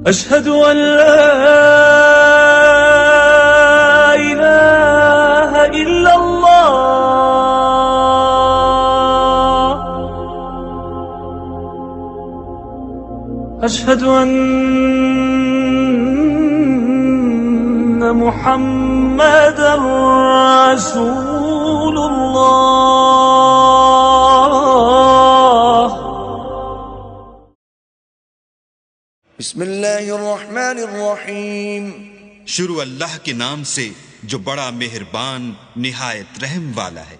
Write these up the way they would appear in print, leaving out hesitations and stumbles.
أشهد أن لا إله إلا الله أشهد أن محمدا رسول الله بسم اللہ الرحمن الرحیم شروع اللہ کے نام سے جو بڑا مہربان نہایت رحم والا ہے۔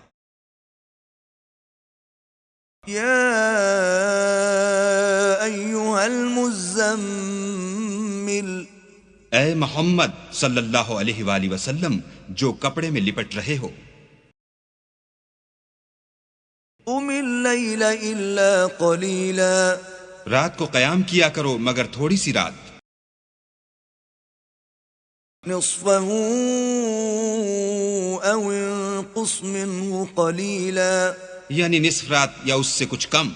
یا ایہا المزمل، اے محمد صلی اللہ علیہ وآلہ وسلم جو کپڑے میں لپٹ رہے ہو، قم اللیل الا قلیلا، رات کو قیام کیا کرو مگر تھوڑی سی رات، نصفہ او انقص منہ قلیلا، یعنی نصف رات یا اس سے کچھ کم،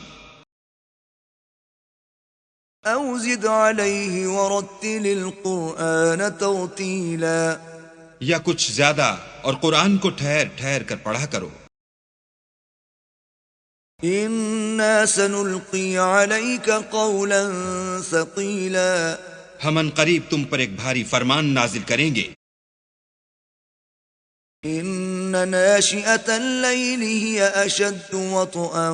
او زد علیہ ورتل القرآن ترتیلا، یا کچھ زیادہ اور قرآن کو ٹھہر ٹھہر کر پڑھا کرو۔ انا سنلقی علیک قولا ثقیلا، ہم ان قریب تم پر ایک بھاری فرمان نازل کریں گے۔ ان ناشئۃ اللیل ہی اشد وطئا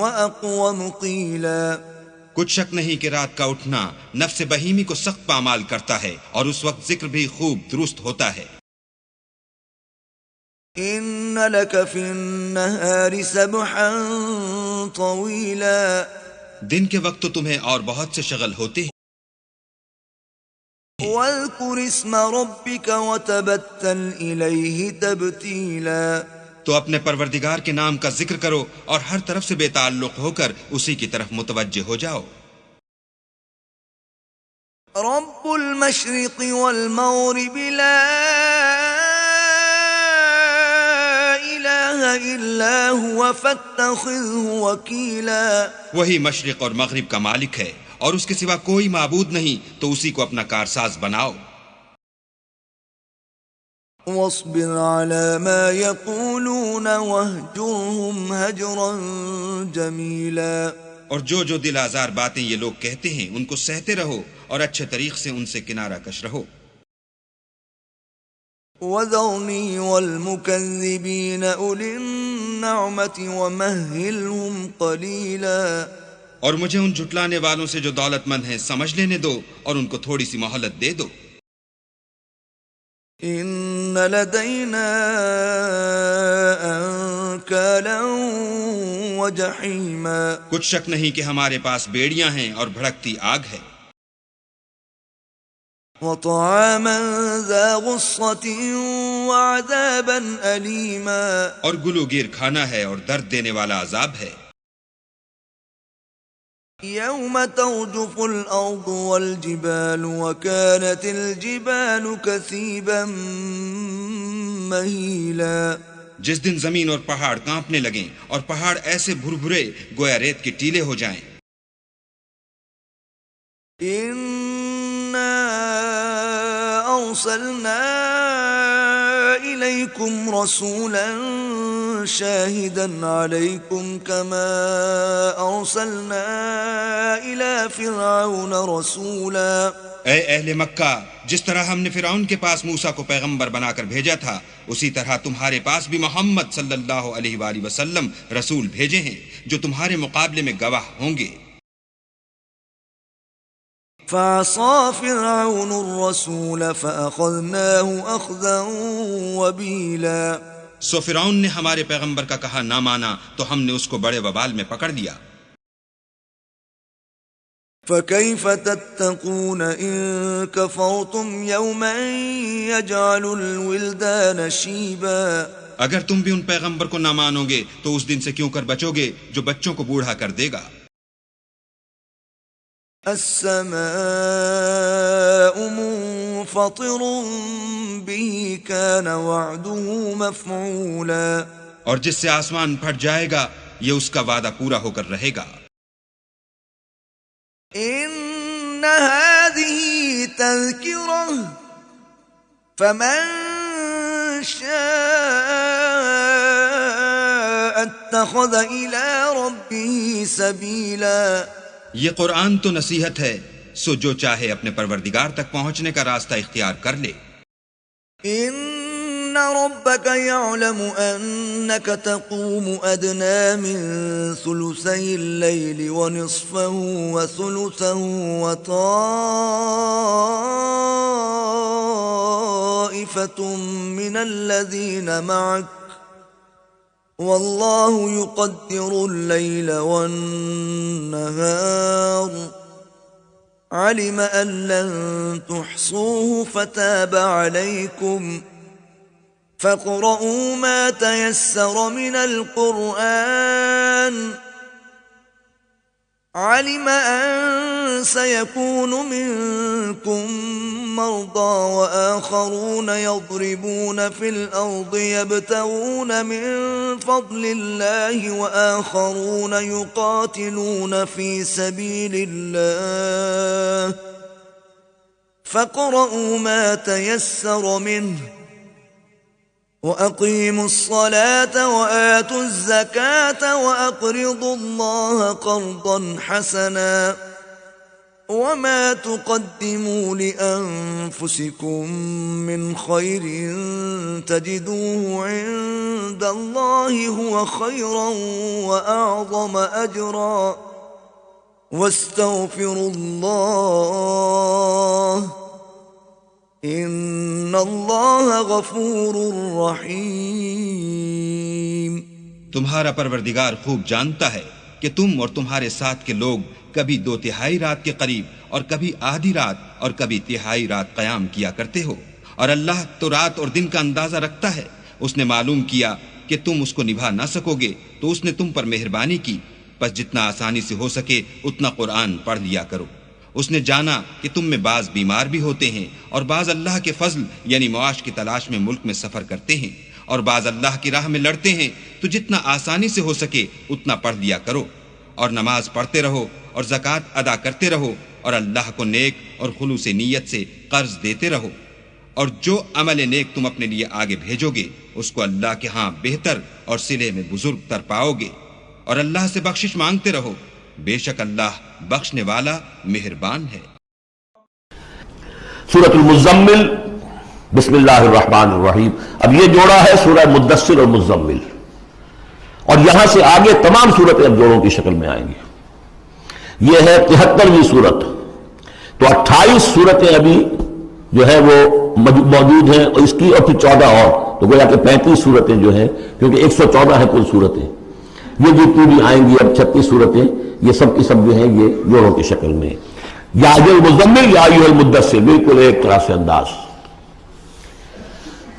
واقوم قیلا، کچھ شک نہیں کہ رات کا اٹھنا نفس بہیمی کو سخت پامال کرتا ہے اور اس وقت ذکر بھی خوب درست ہوتا ہے۔ ان لک فی النہار سبحا طویلا، دن کے وقت تو تمہیں اور بہت سے شغل ہوتے ہیں۔ واذکر اسم ربک وتبتل الیہ تبتیلا، تو اپنے پروردگار کے نام کا ذکر کرو اور ہر طرف سے بے تعلق ہو کر اسی کی طرف متوجہ ہو جاؤ۔ رب المشرق والمغرب لا الہ الا هو فاتخذه وکیلا، وہی مشرق اور مغرب کا مالک ہے اور اس کے سوا کوئی معبود نہیں، تو اسی کو اپنا کارساز بناؤ۔ واصبر على ما يقولون واهجرهم هجرا جميلا، اور جو جو دل آزار باتیں یہ لوگ کہتے ہیں ان کو سہتے رہو اور اچھے طریق سے ان سے کنارہ کش رہو۔ وذرني والمكذبين أولي النعمة ومهلهم قليلا، اور مجھے ان جھٹلانے والوں سے جو دولت مند ہیں سمجھ لینے دو اور ان کو تھوڑی سی مہلت دے دو۔ ان لدينا انكالا وجحيما، کچھ شک نہیں کہ ہمارے پاس بیڑیاں ہیں اور بھڑکتی آگ ہے، وطعاما ذا غصة وعذابا أليما، اور گلوگیر کھانا ہے اور درد دینے والا عذاب ہے۔ يوم ترجف الأرض والجبال وكانت الجبال كثيبا مهيلا، جس دن زمین اور پہاڑ کانپنے لگیں اور پہاڑ ایسے بھربھرے گویا ریت کے ٹیلے ہو جائیں۔ إنا أرسلنا إليكم رسولا شاهدا عليكم كما أرسلنا إلى فرعون رسولا، اے اہل مکہ، جس طرح ہم نے فرعون کے پاس موسیٰ کو پیغمبر بنا کر بھیجا تھا، اسی طرح تمہارے پاس بھی محمد صلی اللہ علیہ وآلہ وسلم رسول بھیجے ہیں جو تمہارے مقابلے میں گواہ ہوں گے۔ فعصى فرعون الرسول فأخذناه أخذا وبيلا، سو فرعون نے ہمارے پیغمبر کا کہا نہ مانا تو ہم نے اس کو بڑے وبال میں پکڑ لیا۔ فكيف تتقون إن كفرتم يوما يجعل الولدان شيبا، اگر تم بھی ان پیغمبر کو نہ مانو گے تو اس دن سے کیوں کر بچو گے جو بچوں کو بوڑھا کر دے گا۔ السماء منفطر به كان وعده مفعولا، اور جس سے آسمان پھٹ جائے گا یہ اس کا وعدہ پورا ہو کر رہے گا۔ ان هذه تذكرة فمن شاء اتخذ إلى ربه سبيلا. یہ قرآن تو نصیحت ہے، سو جو چاہے اپنے پروردگار تک پہنچنے کا راستہ اختیار کر لے. إن ربك يعلم أنك تقوم أدنى من ثلثي الليل ونصفه وثلثه وطائفة من الذين معك والله يقدر الليل والنهار علم أن لن تحصوه فتاب عليكم فاقرؤوا ما تيسر من القرآن علم أن سيكون منكم مرضى وآخرون يضربون في الأرض يبتغون من فضل الله وآخرون يقاتلون في سبيل الله فاقرؤوا ما تيسر منه وَأَقِيمُوا الصَّلَاةَ وَآتُوا الزَّكَاةَ وَأَقْرِضُوا اللَّهَ قَرْضًا حَسَنًا وَمَا تُقَدِّمُوا لِأَنفُسِكُم مِّنْ خَيْرٍ تَجِدُوهُ عِندَ اللَّهِ هُوَ خَيْرًا وَأَعْظَمَ أَجْرًا وَاسْتَغْفِرُوا اللَّهَ ان اللہ غفور رحیم. تمہارا پروردگار خوب جانتا ہے کہ تم اور تمہارے ساتھ کے لوگ کبھی 2/3 رات کے قریب اور کبھی آدھی رات اور کبھی 1/3 رات قیام کیا کرتے ہو، اور اللہ تو رات اور دن کا اندازہ رکھتا ہے. اس نے معلوم کیا کہ تم اس کو نبھا نہ سکو گے تو اس نے تم پر مہربانی کی، پس جتنا آسانی سے ہو سکے اتنا قرآن پڑھ لیا کرو. اس نے جانا کہ تم میں بعض بیمار بھی ہوتے ہیں اور بعض اللہ کے فضل یعنی معاش کی تلاش میں ملک میں سفر کرتے ہیں، اور بعض اللہ کی راہ میں لڑتے ہیں، تو جتنا آسانی سے ہو سکے اتنا پڑھ لیا کرو، اور نماز پڑھتے رہو اور زکوٰۃ ادا کرتے رہو، اور اللہ کو نیک اور خلوص نیت سے قرض دیتے رہو، اور جو عمل نیک تم اپنے لیے آگے بھیجو گے اس کو اللہ کے ہاں بہتر اور صلے میں بزرگ تر پاؤ گے، اور اللہ سے بخشش مانگتے رہو، بے شک اللہ بخشنے والا مہربان ہے. سورۃ المزمل، بسم اللہ الرحمن الرحیم. اب یہ جوڑا ہے سورہ مدثر اور مزمل، اور یہاں سے آگے تمام صورتیں اب جوڑوں کی شکل میں آئیں گی. یہ ہے 73ویں صورت، تو 28 صورتیں ابھی جو ہے وہ موجود ہیں، اور اس کی اور پھر 14 اور، تو گویا کہ 35 صورتیں جو ہیں، کیونکہ 114 ہے کل صورتیں. یہ جتنی بھی آئیں گی اب 36 صورتیں، یہ سب کی سب جو ہیں یہ جوڑوں کی شکل میں. یا ایھا المزمل یا ایھا المدثر، بالکل ایک طرح سے انداز.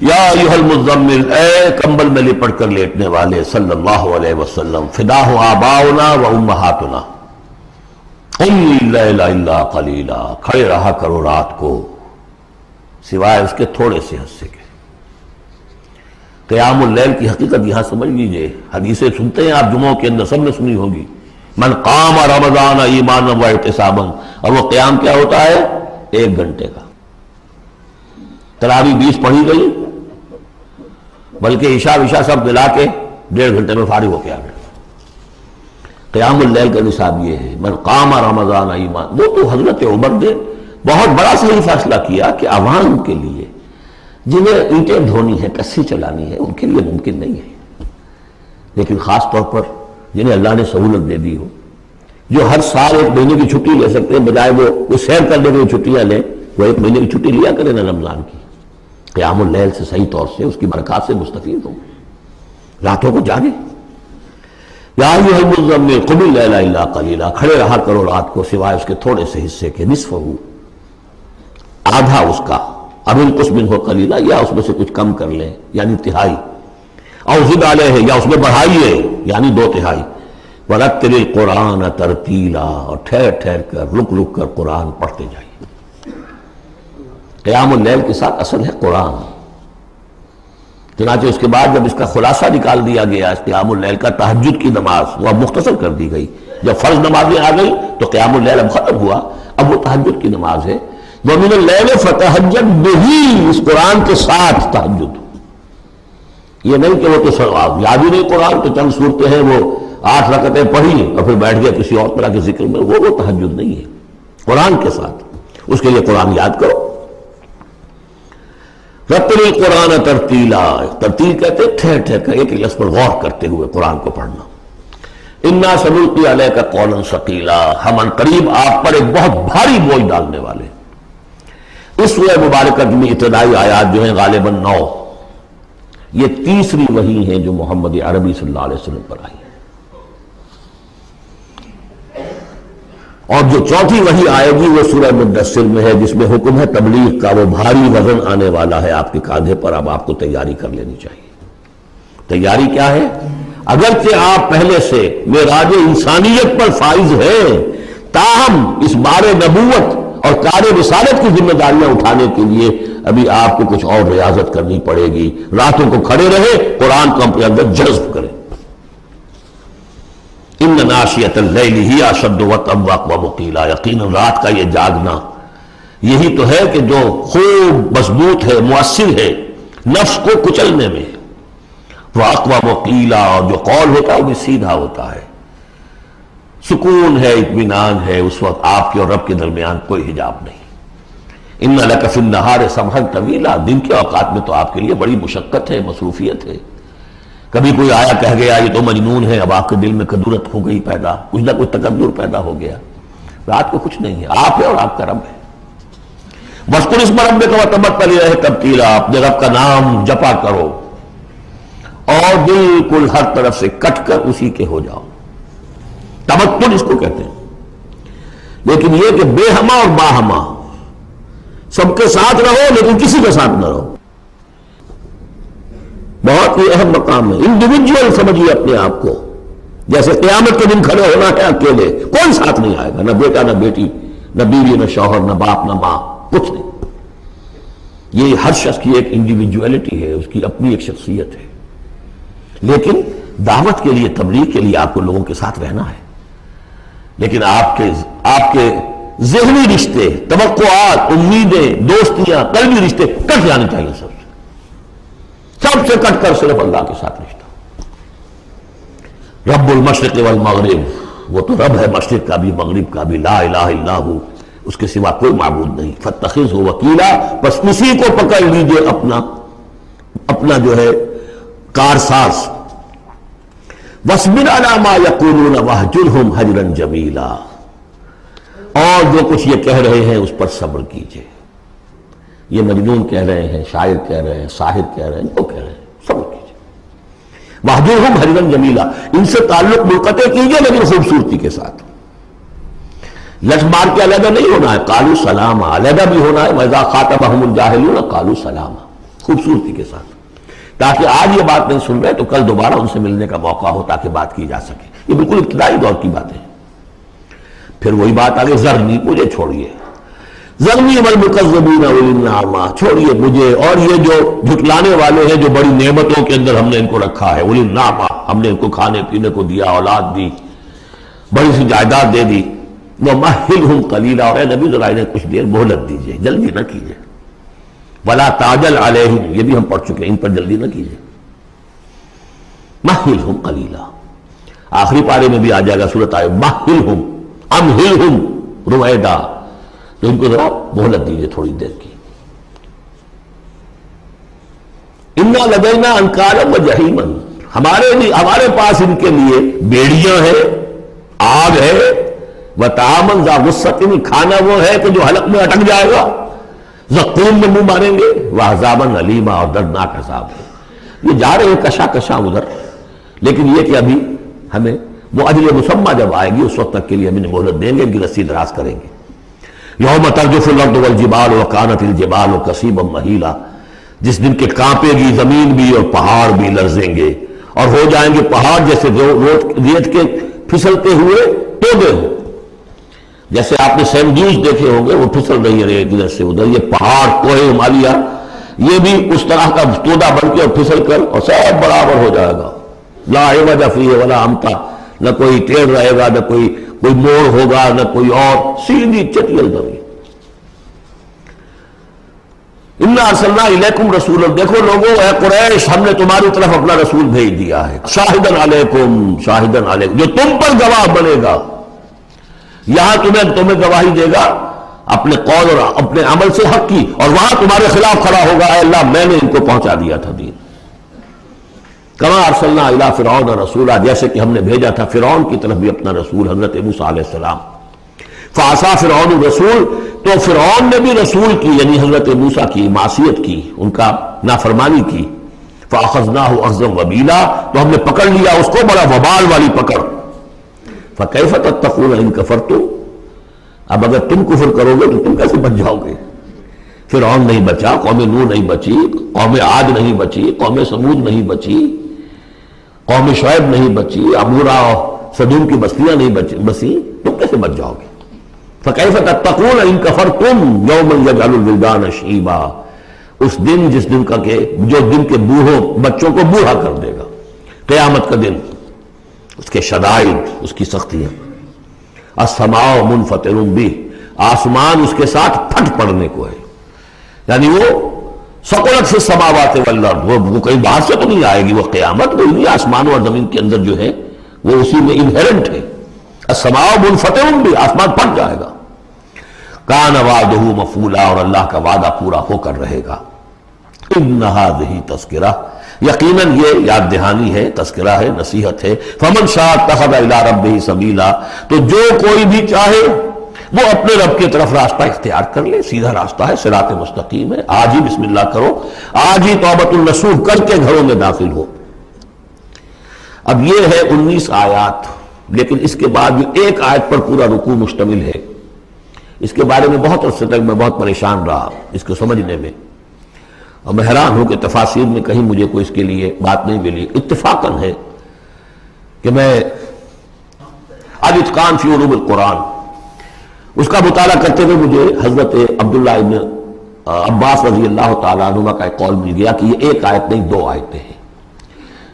یا ایھا المزمل، اے کمبل میں لپٹ کر لیٹنے والے، صلی اللہ علیہ وسلم. فداہ آباؤنا و امہاتنا، قم اللیل الا قلیلا، کھڑے رہا کرو رات کو سوائے اس کے تھوڑے سے حصے کے. قیام اللیل کی حقیقت یہاں سمجھ لیجئے. حدیثیں سنتے ہیں آپ جمعوں کے اندر، سب نے سنی ہوگی، من قام رمضان ایمانا و احتسابا، اور وہ قیام کیا ہوتا ہے؟ 1 گھنٹے کا. تراویح 20 پڑھی گئی، بلکہ عشاء سب ملا کے 1.5 گھنٹے میں فارغ ہو کے آ گئے. قیام اللیل کا نصاب یہ ہے، من قام رمضان ایمان. وہ تو حضرت عمر نے بہت بڑا صحیح فیصلہ کیا کہ عوام کے لیے جنہیں اینٹیں دھونی ہے، کسی چلانی ہے، ان کے لیے ممکن نہیں ہے، لیکن خاص طور پر جنہیں اللہ نے سہولت دے دی ہو، جو ہر سال 1 مہینے کی چھٹی لے سکتے ہیں، بجائے وہ سیر کرنے کی چھٹیاں لیں، وہ 1 مہینے کی چھٹی لیا کریں نا رمضان کی. قیام اللیل سے صحیح طور سے اس کی برکات سے مستفید ہوں، راتوں کو جاگیں. یا ایھا المزمل قم اللیل الا قلیلا، کھڑے رہا کرو رات کو سوائے اس کے تھوڑے سے حصے کے، نصفہ، آدھا اس کا، اب انقص منہ قلیلا، یا اس میں سے کچھ کم کر لیں یعنی 1/3، او زد علیہ، یا اس میں بڑھائیے یعنی 2/3. ورتل القرآن ترتیلا، اور ٹھہر ٹھہر کر رک کر قرآن پڑھتے جائیے. قیام اللیل کے ساتھ اصل ہے قرآن. چنانچہ اس کے بعد جب اس کا خلاصہ نکال دیا گیا اس قیام اللیل کا، تہجد کی نماز وہ اب مختصر کر دی گئی. جب فرض نمازیں آ گئی تو قیام اللیل اب ختم ہوا، اب وہ تہجد کی نماز ہے وَمِنَ اللَّيْلِ فَتَهَجَّدْ بِهِ، اس قرآن کے ساتھ تہجد. یہ نہیں کہ وہ تو یاد ہی نہیں قرآن تو چند صورتیں ہیں وہ 8 رکعتیں پڑھی اور پھر بیٹھ گیا کسی اور طرح کے ذکر میں، وہ تہجد نہیں ہے. قرآن کے ساتھ اس کے لیے قرآن یاد کرو. رتل القرآن ترتیلا، ترتیل کہتے ہیں ٹھہر ٹھہر کر ایک لفظ پر غور کرتے ہوئے قرآن کو پڑھنا. انا سنلقی علیک قولا ثقیلا، ہم عنقریب آپ پر ایک بہت بھاری بوجھ ڈالنے والے. اس سورہ مبارکہ میں ابتدائی آیات جو ہیں غالباً 9، یہ تیسری وحی ہے جو محمد عربی صلی اللہ علیہ وسلم پر آئی ہے. اور جو چوتھی وحی آئے گی وہ سورہ مدثر میں ہے، جس میں حکم ہے تبلیغ کا. وہ بھاری وزن آنے والا ہے آپ کے کاندھے پر، اب آپ کو تیاری کر لینی چاہیے. تیاری کیا ہے؟ اگرچہ آپ پہلے سے معراج انسانیت پر فائز ہیں، تاہم اس بار نبوت اور کار رسالت کی ذمہ داریاں اٹھانے کے لیے ابھی آپ کو کچھ اور ریاضت کرنی پڑے گی. راتوں کو کھڑے رہے، قرآن کو اپنے اندر جذب کریں. ان ناشیۃ اللیل ہی اشد وطئا واقوم قیلا، یقیناً رات کا یہ جاگنا یہی تو ہے کہ جو خوب مضبوط ہے، مؤثر ہے نفس کو کچلنے میں. واقوم قیلا، اور جو قول ہوتا ہے وہ بھی سیدھا ہوتا ہے. سکون ہے، اطمینان ہے، اس وقت آپ کے اور رب کے درمیان کوئی حجاب نہیں. ان لک فی النہار سبحا طویلا، دن کے اوقات میں تو آپ کے لیے بڑی مشقت ہے، مصروفیت ہے. کبھی کوئی آیا کہہ گیا یہ تو مجنون ہے، اب آپ کے دل میں کدورت ہو گئی پیدا، کچھ نہ کچھ تکبر پیدا ہو گیا. رات کو کچھ نہیں ہے، آپ ہے اور آپ کا رب ہے. وَاذْكُرِ اسْمَ رَبِّكَ وَتَبَتَّلْ إِلَيْهِ تَبْتِيلًا، اپنے رب کا نام جپا کرو اور بالکل ہر طرف سے کٹ کر اسی کے ہو جاؤ. تبتل اس کو کہتے ہیں. لیکن یہ کہ بے ہما اور باہما، سب کے ساتھ رہو لیکن کسی کے ساتھ نہ رہو. بہت ہی اہم مقام ہے. انڈیویجول سمجھیے اپنے آپ کو، جیسے قیامت کے دن کھڑے ہونا ہے اکیلے، کوئی ساتھ نہیں آئے گا، نہ بیٹا نہ بیٹی، نہ بیوی نہ شوہر، نہ باپ نہ ماں، کچھ نہیں. یہ ہر شخص کی ایک انڈیویجویلٹی ہے، اس کی اپنی ایک شخصیت ہے. لیکن دعوت کے لیے، تبلیغ کے لیے آپ کو لوگوں کے ساتھ رہنا ہے. لیکن آپ کے ذہنی رشتے، توقعات، امیدیں، دوستیاں، قلبی رشتے کٹ جانے چاہیے. سب سے کٹ کر صرف اللہ کے ساتھ رشتہ. رب المشرق والمغرب، وہ تو رب ہے مشرق کا بھی مغرب کا بھی، لا الہ الا ہو، اس کے سوا کوئی معبود نہیں. فاتخذہ وکیلا، بس اسی کو پکڑ لیجیے اپنا جو ہے کارساز. واصبر علی ما یقولون واہجرہم ہجرا جمیلا، اور جو کچھ یہ کہہ رہے ہیں اس پر صبر کیجیے. یہ مجنون کہہ رہے ہیں، شاعر کہہ رہے ہیں، ساحر کہہ رہے ہیں، وہ کہہ رہے ہیں، صبر کیجیے. واہجرہم ہجرا جمیلا، ان سے تعلق منقطع کیجیے لیکن خوبصورتی کے ساتھ. لٹ مار کے علیحدہ نہیں ہونا ہے، قالوا سلاما، علیحدہ بھی ہونا ہے. وَإِذَا خَاطَبَهُمُ الْجَاهِلُونَ قَالُوا سَلَامًا، خوبصورتی کے ساتھ، تاکہ آج یہ بات نہیں سن رہے تو کل دوبارہ ان سے ملنے کا موقع ہو تاکہ بات کی جا سکے. یہ بالکل ابتدائی دور کی باتیں ہیں. پھر وہی بات آگے، ذرنی، مجھے چھوڑیے، ذرنی والمکذبین اولی النعمہ، چھوڑیے مجھے اور یہ جو جھٹلانے والے ہیں جو بڑی نعمتوں کے اندر ہم نے ان کو رکھا ہے. اولی النعمہ، ہم نے ان کو کھانے پینے کو دیا، اولاد دی، بڑی سی جائیداد دے دی. وَمَهِّلْهُمْ قَلِيلًا، اور اے نبی ذرا انہیں کچھ دیر مہلت دیجیے، جلدی نہ کیجیے. وَلَا تَعْجَلْ عَلَيْهِمْ، یہ بھی ہم پڑھ چکے ہیں، ان پر جلدی نہ کیجیے. مَهِّلْهُمْ قَلِيلًا، آخری پارے میں بھی آ جائے گا سورۃ آئے مَهِّلْهُمْ أَمْهِلْهُمْ رویدا، تو ان کو ذرا مہلت دیجیے تھوڑی دیر کی. اِنَّا لَدَيْنَا أَنْكَالًا وَجَحِيمًا، ہمارے پاس ان کے لیے بیڑیاں ہیں، آگ ہے. وَطَعَامًا ذَا غُصَّةٍ، کھانا وہ ہے کہ جو حلق میں اٹک جائے گا، زقوم میں منہ ماریں گے. وَعَذَابًا أَلِيمًا، اور دردناک عذاب ہے. یہ جا رہے ہیں کشا کشا ادھر، لیکن یہ کہ ابھی ہمیں وہ اجل مسمى جب آئے گی اس وقت تک کے لیے ہم انہیں مہلت دیں گے، ان کی رسی دراز کریں گے. یوم ترجف الارض والجبال وکانت الجبال کثیبا مہیلا، جس دن کے کانپے گی زمین بھی اور پہاڑ بھی لرزیں گے، اور ہو جائیں گے پہاڑ جیسے ریت کے پھسلتے ہوئے ٹوبے ہو. جیسے آپ نے سینڈ ڈیوز دیکھے ہوں گے، وہ پھسل رہی ہے ادھر سے ادھر. یہ پہاڑ کوہ ہمالیہ یہ بھی اس طرح کا تودا بن کے اور پھسل کر اور سب برابر ہو جائے گا. لا عوج فیہ ولا امتا، نہ کوئی ٹیڑھ رہے گا، نہ کوئی موڑ ہوگا، نہ کوئی اور، سیدھی چٹیل زمین. اِنَّا أَرْسَلْنَا إِلَيْكُمْ رَسُولًا، دیکھو لوگوں اے قریش، ہم نے تمہاری طرف اپنا رسول بھیج دیا ہے، شاہدن علیکم، شاہدن علیکم، جو تم پر گواہ بنے گا، یہاں تمہیں گواہی دے گا اپنے قول اور اپنے عمل سے حق کی، اور وہاں تمہارے خلاف کھڑا ہوگا، اے اللہ میں نے ان کو پہنچا دیا تھا دین۔ کما ارسلنا الی فرعون رسولا، جیسے کہ ہم نے بھیجا تھا فرعون کی طرف بھی اپنا رسول حضرت موسیٰ علیہ السلام۔ فعصا فرعون الرسول، تو فرعون نے بھی رسول کی یعنی حضرت موسیٰ کی معصیت کی، ان کا نافرمانی کی۔ فاخذناہ اخذا وبیلا، تو ہم نے پکڑ لیا اس کو بڑا وبال والی پکڑ۔ فکیف تتقون ان کفرتم، اب اگر تم کفر کرو گے تو تم کیسے بچ جاؤ گے؟ فرعون نہیں بچا، قوم نوح نہیں بچی، قوم عاد نہیں بچی، قوم سمود نہیں بچی، قوم شعیب نہیں بچی، عمورہ اور صدوم کی بستیاں نہیں بسی، تم کیسے بچ جاؤ گے؟ فَكَيْفَ تَتَّقُونَ إِن كَفَرْتُمْ يَوْمًا يَجْعَلُ الْوِلْدَانَ شِيبًا، اس دن جس دن کا کہ جو دن کے بوڑھوں بچوں کو بوڑھا کر دے گا، قیامت کا دن، اس کے شدائد، اس کی سختیاں۔ السماء منفطر بہ، آسمان اس کے ساتھ پھٹ پڑنے کو ہے، یعنی وہ ثقلت فی السماوات والارض، وہ کہیں باہر سے تو نہیں آئے گی، وہ قیامت وہی آسمانوں اور زمین کے اندر جو ہے وہ اسی میں انہیرنٹ ہے۔ السماء منفطر بہ، آسمان پھٹ جائے گا۔ کان وعدہ مفعولا، اور اللہ کا وعدہ پورا ہو کر رہے گا۔ ان ھذہ تذکرہ، یقیناً یہ یاد دہانی ہے، تذکرہ ہے، نصیحت ہے۔ فمن شاء اتخذ الی ربہ سبیلا، تو جو کوئی بھی چاہے وہ اپنے رب کی طرف راستہ اختیار کر لے، سیدھا راستہ ہے، صراط مستقیم ہے۔ آج ہی بسم اللہ کرو، آج ہی توبۃ النصوح کر کے گھروں میں داخل ہو۔ اب یہ ہے 19 آیات، لیکن اس کے بعد جو ایک آیت پر پورا رکوع مشتمل ہے، اس کے بارے میں بہت عرصے تک میں بہت پریشان رہا اس کو سمجھنے میں، اور میں حیران ہوں کہ تفاسیر میں کہیں مجھے کوئی اس کے لیے بات نہیں ملی۔ اتفاقاً ہے کہ میں الاتقان فی علوم القرآن اس کا مطالعہ کرتے ہوئے مجھے حضرت عبداللہ ابن عباس رضی اللہ تعالیٰ عنہ کا ایک قول مل گیا کہ یہ ایک آیت نہیں 2 آیتیں ہیں۔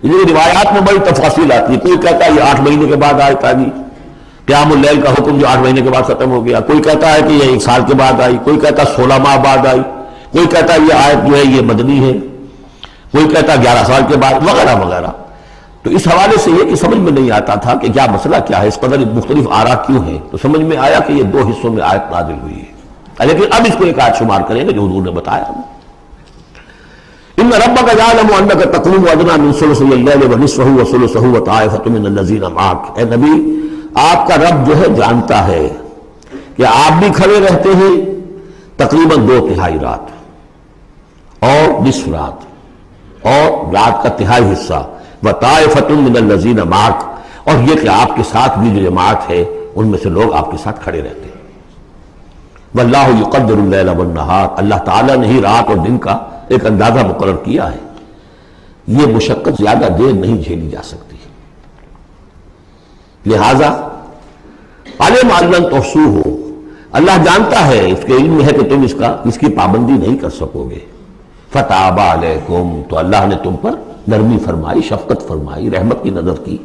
یہ روایات میں بڑی تفاصیل آتی ہے، کوئی کہتا ہے یہ 8 مہینے کے بعد آیت آ گئی، قیام اللیل کا حکم جو 8 مہینے کے بعد ختم ہو گیا، کوئی کہتا ہے کہ یہ 1 سال کے بعد آئی، کوئی کہتا ہے 16 ماہ بعد آئی، کوئی کہتا ہے یہ آیت جو ہے یہ مدنی ہے، کوئی کہتا ہے 11 سال کے بعد، وغیرہ وغیرہ۔ تو اس حوالے سے یہ کہ سمجھ میں نہیں آتا تھا کہ کیا مسئلہ کیا ہے، اس قدر مختلف آراء کیوں ہیں، تو سمجھ میں آیا کہ یہ 2 حصوں میں آیت نازل ہوئی ہے، لیکن اب اس کو ایک آیت شمار کریں گے جو حضور نے بتایا ہمیں۔ ان ربک یعلم انک تقوم ادنی من ثلثی اللیل ونصفہ وثلثہ وطائفۃ من الذین معک، اے نبی آپ کا رب جو ہے جانتا ہے کہ آپ بھی کھڑے رہتے ہیں تقریباً 2/3 رات اور نصف رات اور رات کا تہائی حصہ، وطائفۃ من الذین معک، اور یہ کہ آپ کے ساتھ بھی جو جماعت ہے ان میں سے لوگ آپ کے ساتھ کھڑے رہتے ہیں۔ واللہ یقدر اللیل والنہار، اللہ تعالیٰ نے ہی رات اور دن کا ایک اندازہ مقرر کیا ہے، یہ مشقت زیادہ دیر نہیں جھیلی جا سکتی، لہذا علم ان لن تحصوہ، اللہ جانتا ہے، اس کے علم میں ہے کہ تم اس کی پابندی نہیں کر سکو گے۔ فتاب علیکم، تو اللہ نے تم پر نرمی فرمائی، شفقت فرمائی، رحمت کی نظر کی۔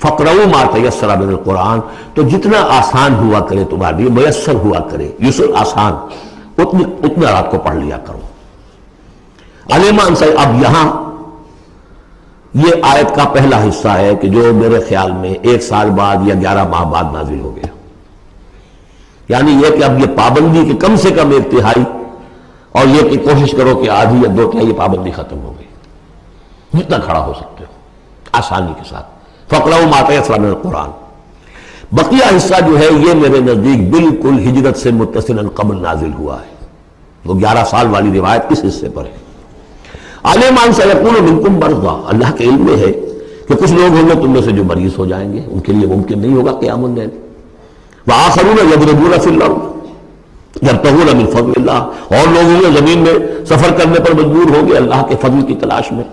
فقرؤوا ما تیسر من القرآن، تو جتنا آسان ہوا کرے تمہارے لیے، میسر ہوا کرے، یسر آسان، اتنا رات کو پڑھ لیا کرو۔ علیمان سے اب یہاں یہ آیت کا پہلا حصہ ہے کہ جو میرے خیال میں 1 سال بعد یا 11 ماہ بعد نازل ہو گیا، یعنی یہ کہ اب یہ پابندی کے کم سے کم 1/3 اور یہ کہ کوشش کرو کہ آدھی یا 2/3 پابندی ختم ہو گئی، جتنا کھڑا ہو سکتے ہو آسانی کے ساتھ۔ فقرؤوا ما تیسر من القرآن، بقیہ حصہ جو ہے یہ میرے نزدیک بالکل ہجرت سے متصل قبل نازل ہوا ہے، وہ 11 سال والی روایت اس حصے پر ہے۔ علم ان سیکون منکم مرضی، اللہ کے علم میں ہے کہ کچھ لوگ ہوں گے تم میں سے جو مریض ہو جائیں گے، ان کے لیے ممکن نہیں ہوگا قیام اللیل۔ وآخرون یضربون فی الارض یبتغون من فضل اللہ، اور لوگ ہوں گے زمین میں سفر کرنے پر مجبور ہوں گے اللہ کے فضل کی تلاش میں۔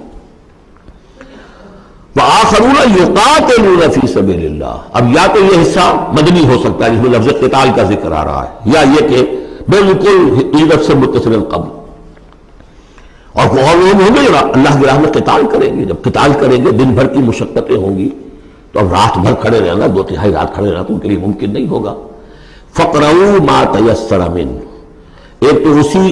وآخرون یقاتلون فی سبیل اللہ، اب یا تو یہ حصہ مدنی ہو سکتا ہے جس میں لفظ قتال کا ذکر آ رہا ہے، یا یہ کہ بالکل ہجرت سے متصل قبل، اور وہ لوگ ہوں گے جو اللہ کی راہ میں قتال کریں گے۔ جب قتال کریں گے دن بھر کی مشقتیں ہوں گی، تو اب رات بھر کھڑے رہنا، 2/3 رات کھڑے رہنا تو ان کے لیے ممکن نہیں ہوگا۔ فقرؤوا ما تیسر من، ایک تو اسی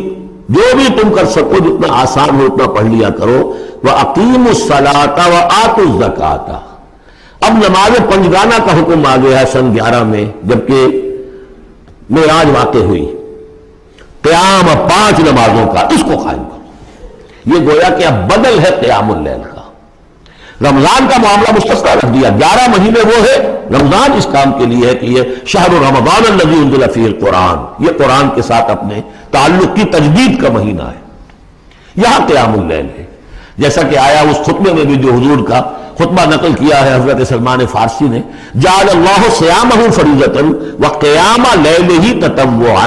جو بھی تم کر سکو جتنا آسان ہو اتنا پڑھ لیا کرو. وَأَقِيمُوا الصَّلَاةَ وَآتُوا الزَّكَاةَ. اب نماز پنجگانہ کا حکم آ گیا سن 11 میں جبکہ معراج واقع ہوئی. قیام 5 نمازوں کا اس کو قائم کرو. یہ گویا کہ اب بدل ہے قیام اللیل کا. رمضان کا معاملہ مستثنیٰ رکھ دیا. 11 مہینے وہ ہے، رمضان اس کام کے لیے ہے کہ یہ شہر رمضان الذی انزل فیہ القرآن، یہ قرآن کے ساتھ اپنے تعلق کی تجدید کا مہینہ ہے. یہاں قیام اللیل ہے، جیسا کہ آیا اس خطبے میں بھی جو حضور کا خطبہ نقل کیا ہے حضرت سلمان فارسی نے، جعل اللہ صیامہ فریضۃ وقیام لیلہ تطوعا.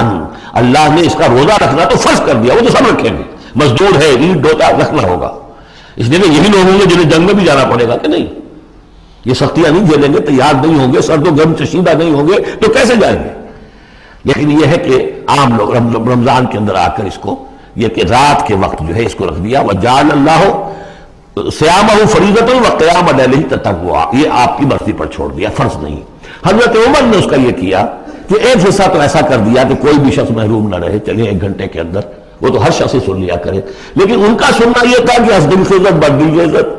اللہ نے اس کا روزہ رکھنا تو فرض کر دیا، وہ تو سب رکھیں گے، مزدور ہے، عید ڈوتا رکھنا ہوگا. اس لیے یہی لوگ ہوں گے جنہیں جنگ میں بھی جانا پڑے گا کہ نہیں، یہ سختیاں نہیں جھیلیں گے، تیار نہیں ہوں گے، سرد و گرم چشیدہ نہیں ہوں گے تو کیسے جائیں گے. لیکن یہ ہے کہ عام لوگ رمضان کے اندر آ کر اس کو یہ کہ رات کے وقت جو ہے اس کو رکھ دیا. وجعل اللہ صیامہ فریضۃ وقیام لیلہ تطوعا، یہ آپ کی مرضی پر چھوڑ دیا، فرض نہیں. حضرت عمر نے اس کا یہ کیا کہ ایک حصہ تو ایسا کر دیا کہ کوئی بھی شخص محروم نہ رہے، چلے 1 گھنٹے کے اندر وہ تو ہر شخص ہی سن لیا کرے. لیکن ان کا سننا یہ تھا کہ حسب الخزت بد الجزت،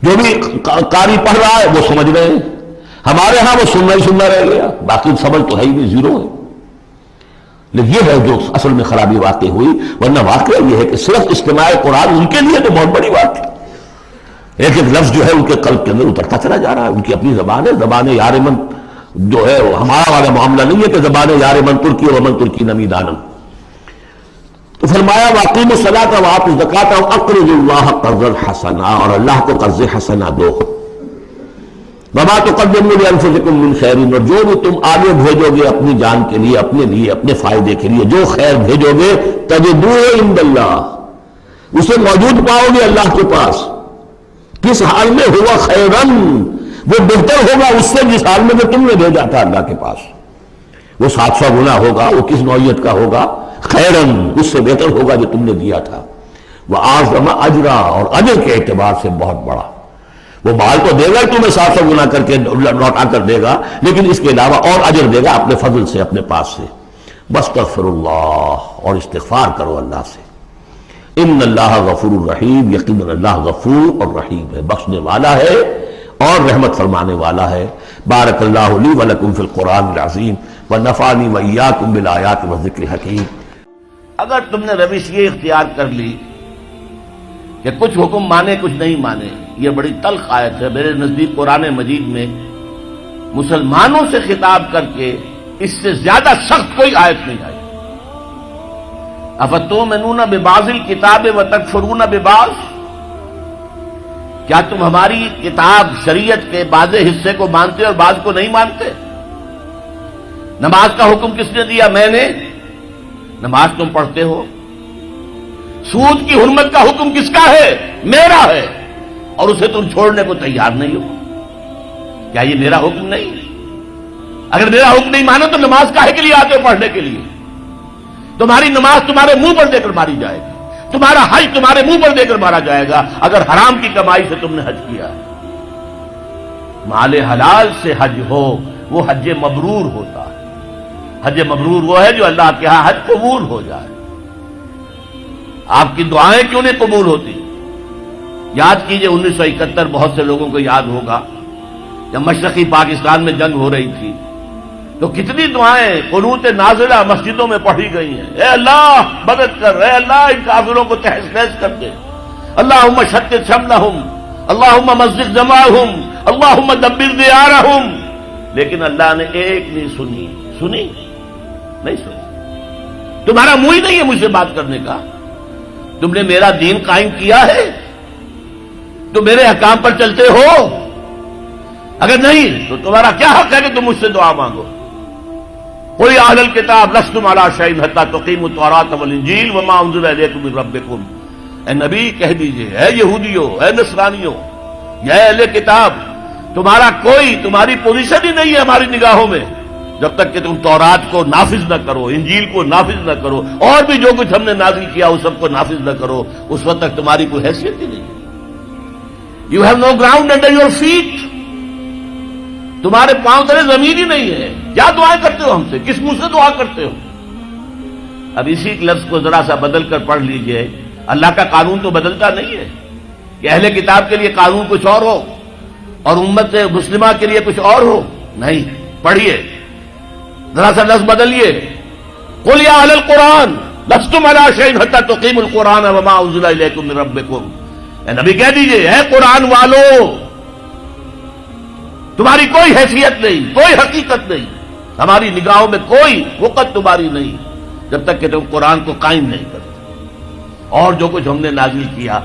جو بھی قاری پڑھ رہا ہے وہ سمجھ رہے ہیں. ہمارے ہاں وہ سننا ہی سننا رہ گیا، باقی سمجھ تو ہے ہی نہیں، زیرو ہے. لیکن یہ ہے جو اصل میں خرابی واقع ہوئی. ورنہ واقعہ یہ ہے کہ صرف استماع قرآن ان کے لیے تو بہت بڑی بات ہے. ایک ایک لفظ جو ہے ان کے قلب کے اندر اترتا چلا جا رہا ہے. ان کی اپنی زبان ہے، زبان یار من جو ہے ہمارا والا معاملہ نہیں ہے کہ زبان یار من ترکی و من ترکی نمی دانم. تو فرمایا وَأَقِيمُوا الصَّلَاةَ وَآتُوا الزَّكَاةَ وَأَقْرِضُوا اللَّهَ قَرْضًا حَسَنًا، اور اللہ کو قرض حسنہ دو. وَمَا تُقَدِّمُوا لِأَنفُسِكُم مِّن خَيْرٍ، اور جو بھی تم آگے بھیجو گے اپنی جان کے لیے، اپنے فائدے کے لیے، جو خیر بھیجو گے تَجِدُوهُ عِندَ اللَّهِ، اسے موجود پاؤ گے اللہ کے پاس. کس حال میں؟ ہوا خیرن، وہ بہتر ہوگا اس سے جس حال میں تم نے بھیجا تھا اللہ کے پاس. وہ 700 گنا ہوگا، وہ کس نوعیت کا ہوگا؟ خیرن، اس سے بہتر ہوگا جو تم نے دیا تھا. وَأَعْظَمَ أَجْرًا، اور اجر کے اعتبار سے بہت بڑا. وہ مال تو دے گا تمہیں 700 گنا کر کے لوٹا کر دے گا، لیکن اس کے علاوہ اور اجر دے گا اپنے فضل سے، اپنے پاس سے. وَاسْتَغْفِرُوا اللَّهَ، اور استغفار کرو اللہ سے. ان اللہ غفور الرحیم، یقیناً اللہ غفور اور رحیم ہے، بخشنے والا ہے اور رحمت فرمانے والا ہے. بارک اللہ لی ولکم فی القرآن العظیم ونفعنی وإیاکم بالآیات والذکر الحکیم. اگر تم نے روش یہ اختیار کر لی کہ کچھ حکم مانے کچھ نہیں مانے، یہ بڑی تلخ آیت ہے. میرے نزدیک قرآن مجید میں مسلمانوں سے خطاب کر کے اس سے زیادہ سخت کوئی آیت نہیں آئی. افتؤمنون ببعض الکتاب وتکفرون ببعض، کیا تم ہماری کتاب شریعت کے بعض حصے کو مانتے اور بعض کو نہیں مانتے؟ نماز کا حکم کس نے دیا؟ میں نے. نماز تم پڑھتے ہو. سود کی حرمت کا حکم کس کا ہے؟ میرا ہے، اور اسے تم چھوڑنے کو تیار نہیں ہو. کیا یہ میرا حکم نہیں؟ اگر میرا حکم نہیں مانا تو نماز کاہے کے لیے آتے ہو پڑھنے کے لیے؟ تمہاری نماز تمہارے منہ پر دے کر ماری جائے گی، تمہارا حج تمہارے منہ پر دے کر مارا جائے گا اگر حرام کی کمائی سے تم نے حج کیا. مال حلال سے حج ہو وہ حج مبرور ہوتا ہے. حج مبرور وہ ہے جو اللہ کے ہاں حج قبول ہو جائے. آپ کی دعائیں کیوں نہیں قبول ہوتی؟ یاد کیجئے 1971 بہت سے لوگوں کو یاد ہوگا جب مشرقی پاکستان میں جنگ ہو رہی تھی تو کتنی دعائیں قنوت نازلہ مسجدوں میں پڑھی گئی ہیں. اے اللہ مدد کر، اے اللہ ان کافروں کو تہس نہس کر دے، اللہم شتت شملہم، اللہم مزق جمعہم، اللہم دبر دیارہم. لیکن اللہ نے ایک نہیں سنی نہیں سنی. تمہارا منہ ہی نہیں ہے مجھ سے بات کرنے کا. تم نے میرا دین قائم کیا ہے تو میرے احکام پر چلتے ہو، اگر نہیں تو تمہارا کیا حق ہے کہ تم مجھ سے دعا مانگو؟ قل یا اہل الکتاب لستم علی شیء حتی تقیموا التوراۃ والانجیل وما انزل الیکم من ربکم. اے نبی کہہ دیجئے، اے یہودیوں، اے نصرانیوں، یا اہل کتاب، تمہاری پوزیشن ہی نہیں ہے ہماری نگاہوں میں جب تک کہ تم تورات کو نافذ نہ کرو، انجیل کو نافذ نہ کرو، اور بھی جو کچھ ہم نے نازل کیا اس سب کو نافذ نہ کرو. اس وقت تک تمہاری کوئی حیثیت ہی نہیں ہے. You have no ground under your feet. تمہارے پاؤں تلے زمین ہی نہیں ہے. کیا دعائیں کرتے ہو ہم سے؟ کس منہ سے دعا کرتے ہو؟ اب اسی لفظ کو ذرا سا بدل کر پڑھ لیجئے. اللہ کا قانون تو بدلتا نہیں ہے کہ اہل کتاب کے لیے قانون کچھ اور ہو اور امت مسلمہ کے لیے کچھ اور ہو. نہیں, پڑھیے ذرا سا لفظ بدلیے. قل یا اہل القرآن لستم علی شیء حتی تقیموا القرآن وما انزل الیکم من ربکم. اے نبی کہہ دیجئے, اے قرآن والو, تمہاری کوئی حیثیت نہیں, کوئی حقیقت نہیں, ہماری نگاہوں میں کوئی وقت تمہاری نہیں جب تک کہ تم قرآن کو قائم نہیں کرتے. اور جو کچھ ہم نے نازل کیا,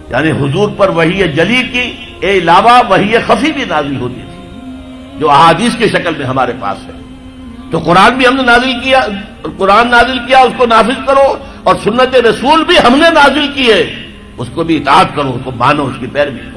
یعنی حضور پر وحی جلی کی علاوہ وحی خفی بھی نازل ہوتی تھی جو احادیث کی شکل میں ہمارے پاس ہے. تو قرآن بھی ہم نے نازل کیا, قرآن نازل کیا, اس کو نافذ کرو, اور سنت رسول بھی ہم نے نازل کی ہے, اس کو بھی اطاعت کرو, اس کو مانو, اس کی پیروی کرو.